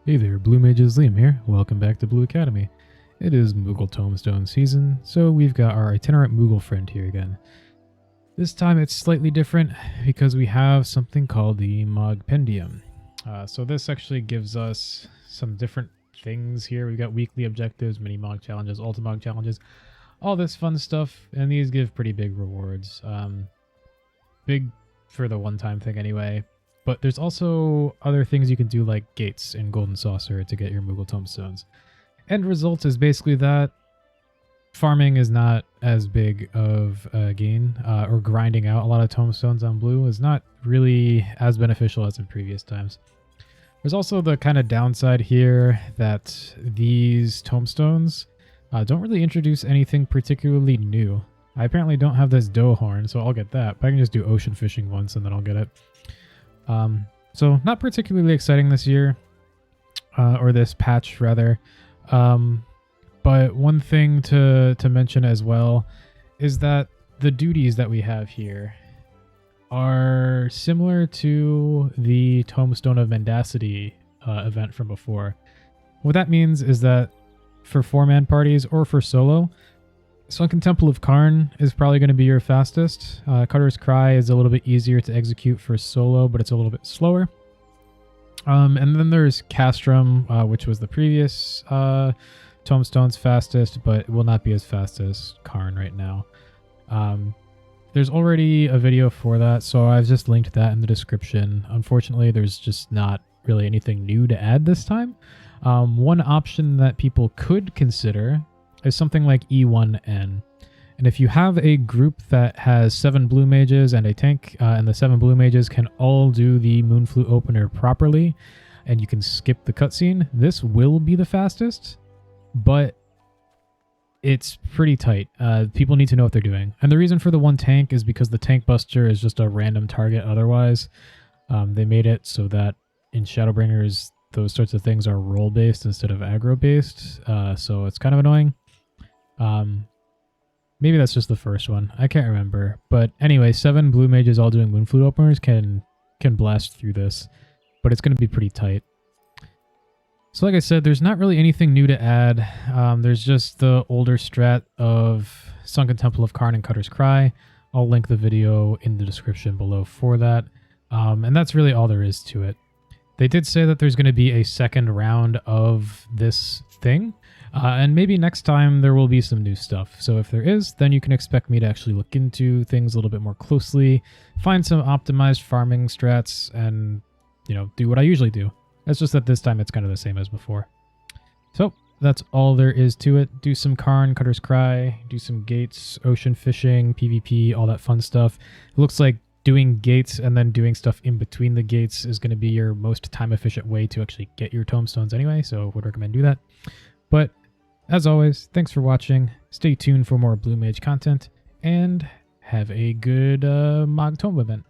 Hey there, Blue Mages, Liam here. Welcome back to Blue Academy. It is Moogle Tomestone season, so we've got our itinerant Moogle friend here again. This time it's slightly different because we have something called the Mogpendium. So this actually gives us some different things here. We've got weekly objectives, mini Mog challenges, ultimog challenges, all this fun stuff, and these give pretty big rewards. Big for the one-time thing anyway. But there's also other things you can do like gates in Golden Saucer to get your Moogle Tomestones. End result is basically that farming is not as big of a gain, or grinding out a lot of Tomestones on blue is not really as beneficial as in previous times. There's also the kind of downside here that these Tomestones don't really introduce anything particularly new. I apparently don't have this doe horn, so I'll get that, but I can just do ocean fishing once and then I'll get it. So not particularly exciting this year, or this patch rather. But one thing to mention as well is that the duties that we have here are similar to the Tomestone of Mendacity event from before. What that means is that for 4-man parties or for solo, Sunken Temple of Karn is probably going to be your fastest. Cutter's Cry is a little bit easier to execute for solo, but it's a little bit slower. And then there's Castrum, which was the previous Tomestone's fastest, but it will not be as fast as Karn right now. There's already a video for that, so I've just linked that in the description. Unfortunately, there's just not really anything new to add this time. One option that people could consider is something like E1N. And if you have a group that has 7 blue mages and a tank, and the 7 blue mages can all do the Moonflute opener properly, and you can skip the cutscene, this will be the fastest, but it's pretty tight. People need to know what they're doing. And the reason for the one tank is because the tank buster is just a random target otherwise. They made it so that in Shadowbringers, those sorts of things are role-based instead of aggro-based, so it's kind of annoying. Maybe that's just the first one. I can't remember. But anyway, 7 blue mages all doing Moonflute openers can blast through this, but it's going to be pretty tight. So like I said, there's not really anything new to add. There's just the older strat of Sunken Temple of Karn and Cutter's Cry. I'll link the video in the description below for that. And that's really all there is to it. They did say that there's going to be a second round of this thing, and maybe next time there will be some new stuff. So if there is, then you can expect me to actually look into things a little bit more closely, find some optimized farming strats, and, you know, do what I usually do. It's just that this time it's kind of the same as before. So that's all there is to it. Do some Karn, Cutter's Cry, do some gates, ocean fishing, PvP, all that fun stuff. It looks like doing gates and then doing stuff in between the gates is going to be your most time efficient way to actually get your Tomestones anyway, so I would recommend do that. But as always, thanks for watching. Stay tuned for more Blue Mage content, and have a good Mog Tome event.